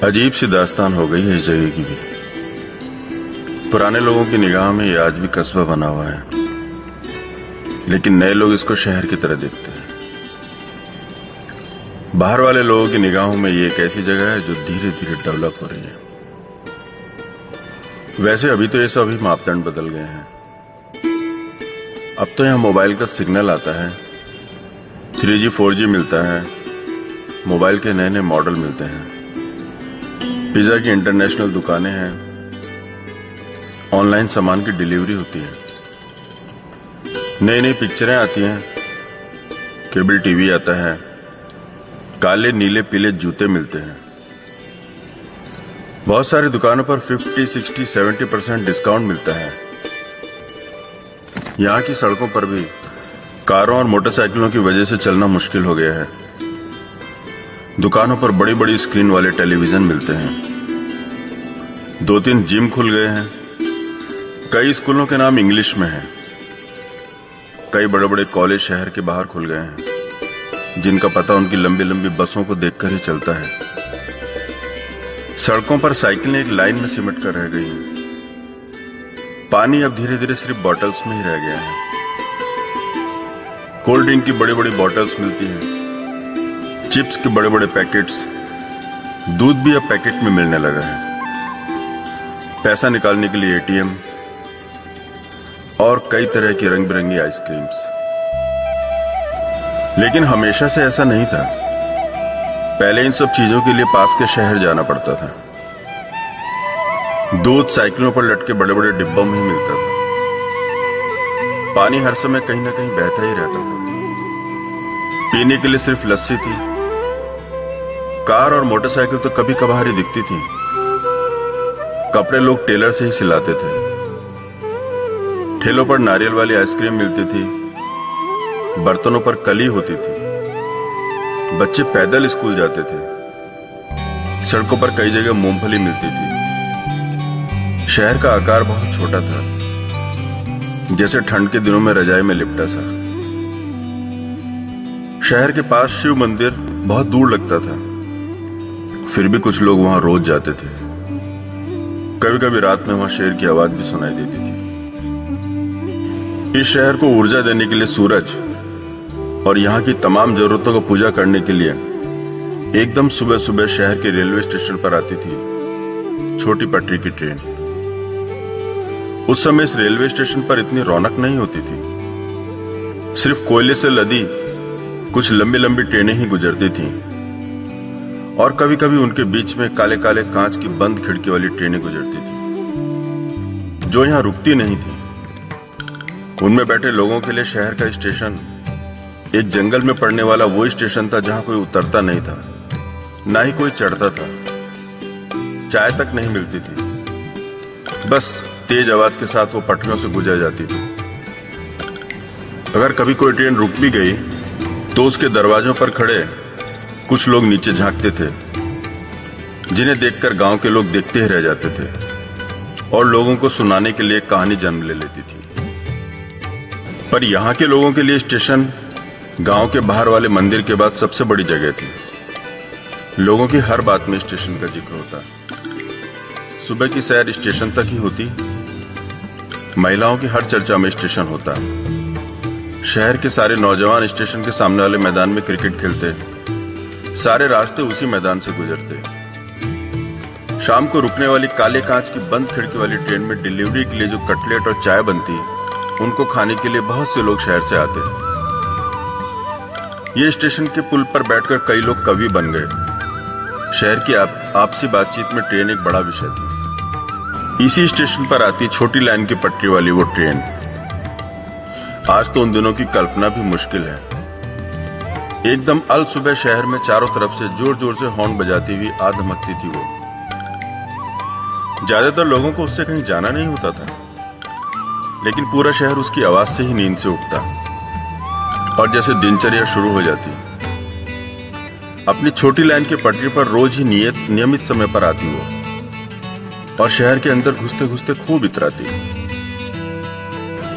अजीब सी दास्तान हो गई है इस जगह की भी। पुराने लोगों की निगाह में ये आज भी कस्बा बना हुआ है, लेकिन नए लोग इसको शहर की तरह देखते हैं। बाहर वाले लोगों की निगाहों में ये एक ऐसी जगह है जो धीरे धीरे डेवलप हो रही है। वैसे अभी तो ये सभी मापदंड बदल गए हैं। अब तो यहां मोबाइल का सिग्नल आता है, 3G 4G मिलता है, मोबाइल के नए नए मॉडल मिलते हैं, पिज्जा की इंटरनेशनल दुकानें हैं, ऑनलाइन सामान की डिलीवरी होती है, नई नई पिक्चरें आती हैं, केबल टीवी आता है, काले नीले पीले जूते मिलते हैं। बहुत सारी दुकानों पर 50, 60, 70% डिस्काउंट मिलता है। यहाँ की सड़कों पर भी कारों और मोटरसाइकिलों की वजह से चलना मुश्किल हो गया है। दुकानों पर बड़ी बड़ी स्क्रीन वाले टेलीविजन मिलते हैं। 2-3 जिम खुल गए हैं। कई स्कूलों के नाम इंग्लिश में हैं। कई बड़े बड़े कॉलेज शहर के बाहर खुल गए हैं, जिनका पता उनकी लंबी लंबी बसों को देखकर ही चलता है। सड़कों पर साइकिलें एक लाइन में सिमट कर रह गई हैं। पानी अब धीरे धीरे सिर्फ बॉटल्स में ही रह गया है। कोल्ड ड्रिंक की बड़ी बड़ी बॉटल्स मिलती हैं, चिप्स के बड़े बड़े पैकेट्स, दूध भी अब पैकेट में मिलने लगा है, पैसा निकालने के लिए ATM और कई तरह की रंग बिरंगी आइसक्रीम्स। लेकिन हमेशा से ऐसा नहीं था। पहले इन सब चीजों के लिए पास के शहर जाना पड़ता था। दूध साइकिलों पर लटके बड़े बड़े डिब्बों में ही मिलता था। पानी हर समय कहीं ना कहीं बहता ही रहता था। पीने के लिए सिर्फ लस्सी थी। कार और मोटरसाइकिल तो कभी कभार ही दिखती थी। कपड़े लोग टेलर से ही सिलाते थे। ठेलों पर नारियल वाली आइसक्रीम मिलती थी। बर्तनों पर कली होती थी। बच्चे पैदल स्कूल जाते थे। सड़कों पर कई जगह मूंगफली मिलती थी। शहर का आकार बहुत छोटा था, जैसे ठंड के दिनों में रजाई में लिपटा सा। शहर के पास शिव मंदिर बहुत दूर लगता था, फिर भी कुछ लोग वहां रोज जाते थे। कभी कभी रात में वहां शेर की आवाज भी सुनाई देती थी। इस शहर को ऊर्जा देने के लिए सूरज और यहाँ की तमाम जरूरतों को पूजा करने के लिए एकदम सुबह सुबह शहर के रेलवे स्टेशन पर आती थी छोटी पटरी की ट्रेन। उस समय इस रेलवे स्टेशन पर इतनी रौनक नहीं होती थी। सिर्फ कोयले से लदी कुछ लंबी लंबी ट्रेनें ही गुजरती थीं और कभी कभी उनके बीच में काले काले कांच की बंद खिड़की वाली ट्रेनें गुजरती थी, जो यहां रुकती नहीं थी। उनमें बैठे लोगों के लिए शहर का स्टेशन एक जंगल में पड़ने वाला वो स्टेशन था जहां कोई उतरता नहीं था, ना ही कोई चढ़ता था। चाय तक नहीं मिलती थी। बस तेज आवाज के साथ वो पटरियों से गुजर जाती थी। अगर कभी कोई ट्रेन रुक भी गई तो उसके दरवाजों पर खड़े कुछ लोग नीचे झांकते थे, जिन्हें देखकर गांव के लोग देखते ही रह जाते थे और लोगों को सुनाने के लिए कहानी जन्म ले लेती थी। पर यहाँ के लोगों के लिए स्टेशन गांव के बाहर वाले मंदिर के बाद सबसे बड़ी जगह थी। लोगों की हर बात में स्टेशन का जिक्र होता। सुबह की सैर स्टेशन तक ही होती। महिलाओं की हर चर्चा में स्टेशन होता। शहर के सारे नौजवान स्टेशन के सामने वाले मैदान में क्रिकेट खेलते। सारे रास्ते उसी मैदान से गुजरते। शाम को रुकने वाली काले कांच की बंद खिड़की वाली ट्रेन में डिलीवरी के लिए जो कटलेट और चाय बनती, उनको खाने के लिए बहुत से लोग शहर से आते। ये स्टेशन के पुल पर बैठकर कई लोग कवि बन गए। शहर की आपसी बातचीत में ट्रेन एक बड़ा विषय थी। इसी स्टेशन पर आती छोटी लाइन की पटरी वाली वो ट्रेन। आज तो उन दिनों की कल्पना भी मुश्किल है। एकदम अल सुबह शहर में चारों तरफ से जोर जोर से हॉर्न बजाती हुई आ धमकती थी वो। ज्यादातर लोगों को उससे कहीं जाना नहीं होता था, लेकिन पूरा शहर उसकी आवाज से ही नींद से उठता और जैसे दिनचर्या शुरू हो जाती। अपनी छोटी लाइन की पटरी पर रोज ही नियमित समय पर आती वो और शहर के अंदर घुसते घुसते खूब इतराती।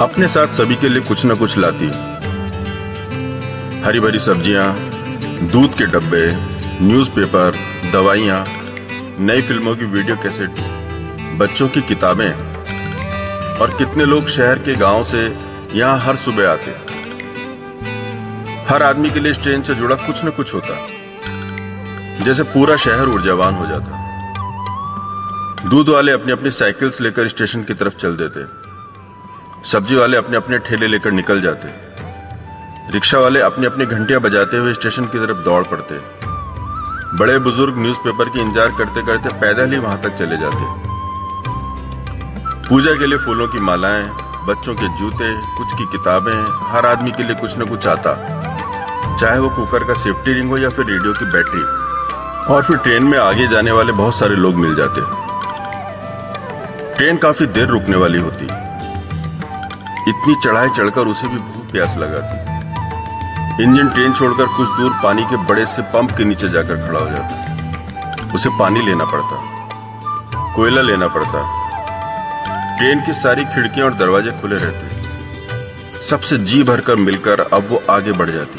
अपने साथ सभी के लिए कुछ न कुछ लाती। हरी भरी सब्जियां, दूध के डब्बे, न्यूज़पेपर, दवाइयां नई फिल्मों की वीडियो कैसेट, बच्चों की किताबें, और कितने लोग शहर के गांव से यहां हर सुबह आते। हर आदमी के लिए इस ट्रेन से जुड़ा कुछ न कुछ होता, जैसे पूरा शहर ऊर्जावान हो जाता। दूध वाले अपनी अपनी साइकिल्स लेकर स्टेशन की तरफ चल देते, सब्जी वाले अपने अपने ठेले लेकर निकल जाते, रिक्शा वाले अपनी अपनी घंटियां बजाते हुए स्टेशन की तरफ दौड़ पड़ते, बड़े बुजुर्ग न्यूज़पेपर की इंतजार करते करते पैदल ही वहां तक चले जाते। पूजा के लिए फूलों की मालाएं, बच्चों के जूते, कुछ की किताबें, हर आदमी के लिए कुछ न कुछ आता, चाहे वो कुकर का सेफ्टी रिंग हो या फिर रेडियो की बैटरी। और फिर ट्रेन में आगे जाने वाले बहुत सारे लोग मिल जाते। ट्रेन काफी देर रुकने वाली होती, इतनी चढ़ाई चढ़कर उसे भी भूख प्यास लगाती। इंजन ट्रेन छोड़कर कुछ दूर पानी के बड़े से पंप के नीचे जाकर खड़ा हो जाता। उसे पानी लेना पड़ता, कोयला लेना पड़ता। ट्रेन की सारी खिड़कियां और दरवाजे खुले रहते। सबसे जी भरकर मिलकर अब वो आगे बढ़ जाती,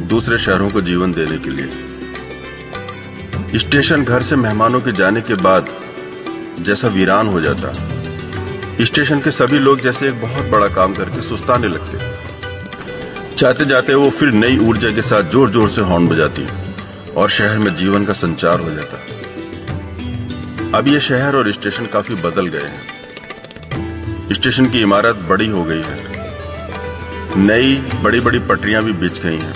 दूसरे शहरों को जीवन देने के लिए। स्टेशन घर से मेहमानों के जाने के बाद जैसा वीरान हो जाता। स्टेशन के सभी लोग जैसे एक बहुत बड़ा काम करके सुस्ताने लगते। चाहते जाते वो फिर नई ऊर्जा के साथ जोर जोर से हॉर्न बजाती और शहर में जीवन का संचार हो जाता। अब ये शहर और स्टेशन काफी बदल गए हैं। स्टेशन की इमारत बड़ी हो गई है, नई बड़ी बड़ी पटरियां भी बिछ गई हैं।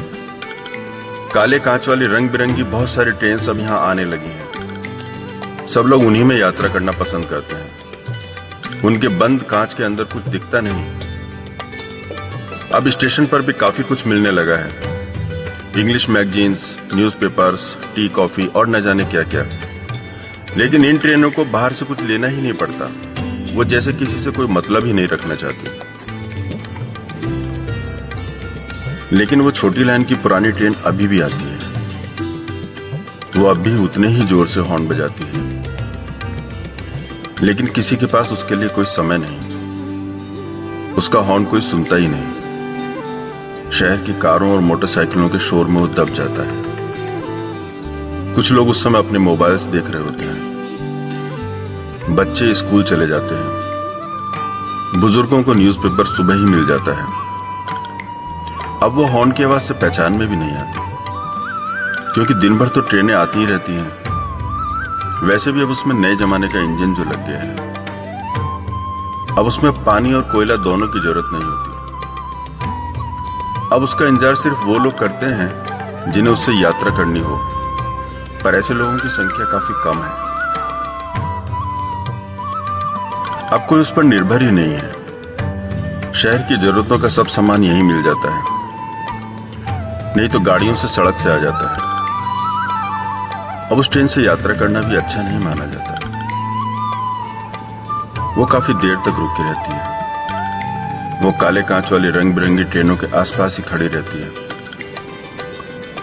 काले कांच वाली रंग बिरंगी बहुत सारी ट्रेन अब यहां आने लगी हैं। सब लोग उन्हीं में यात्रा करना पसंद करते हैं। उनके बंद कांच के अंदर कुछ दिखता नहीं। अब स्टेशन पर भी काफी कुछ मिलने लगा है, English magazines, newspapers, T, coffee और न जाने क्या क्या। लेकिन इन ट्रेनों को बाहर से कुछ लेना ही नहीं पड़ता। वो जैसे किसी से कोई मतलब ही नहीं रखना चाहती। लेकिन वो छोटी लाइन की पुरानी ट्रेन अभी भी आती है। वो अब भी उतने ही जोर से हॉर्न बजाती है, लेकिन किसी के पास उसके लिए कोई समय नहीं। उसका हॉर्न कोई सुनता ही नहीं। शहर की कारों और मोटरसाइकिलों के शोर में वो दब जाता है। कुछ लोग उस समय अपने मोबाइल्स देख रहे होते हैं। बच्चे स्कूल चले जाते हैं। बुजुर्गों को न्यूज़पेपर सुबह ही मिल जाता है। अब वो हॉर्न की आवाज से पहचान में भी नहीं आती, क्योंकि दिन भर तो ट्रेनें आती ही रहती हैं। वैसे भी अब उसमें नए जमाने का इंजन जो लग गया है, अब उसमें पानी और कोयला दोनों की जरूरत नहीं होती। अब उसका इंतजार सिर्फ वो लोग करते हैं जिन्हें उससे यात्रा करनी हो, पर ऐसे लोगों की संख्या काफी कम है। अब कोई उस पर निर्भर ही नहीं है। शहर की जरूरतों का सब सामान यहीं मिल जाता है, नहीं तो गाड़ियों से सड़क से आ जाता है। अब उस ट्रेन से यात्रा करना भी अच्छा नहीं माना जाता। वो काफी देर तक रुकी रहती है। वो काले कांच वाली रंग बिरंगी ट्रेनों के आसपास ही खड़ी रहती है।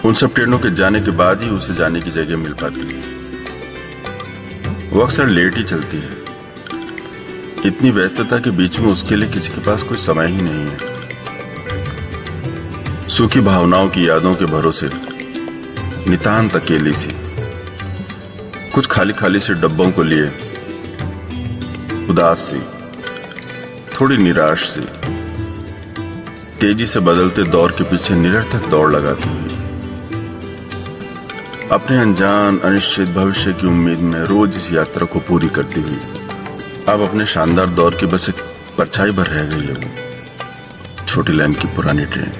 उन सब ट्रेनों के जाने के बाद ही उसे जाने की जगह मिल पाती है। वो अक्सर लेट ही चलती है। इतनी व्यस्तता के बीच में उसके लिए किसी के पास कोई समय ही नहीं है। सूखी भावनाओं की यादों के भरोसे नितांत अकेली सी, कुछ खाली खाली से डब्बों को लिए उदास सी, थोड़ी निराश सी, तेजी से बदलते दौर के पीछे निरर्थक दौड़ लगाती हुई, अपने अनजान अनिश्चित भविष्य की उम्मीद में रोज इस यात्रा को पूरी करती हुई अब अपने शानदार दौर की बस एक परछाई भर रह गई है वो छोटी लाइन की पुरानी ट्रेन।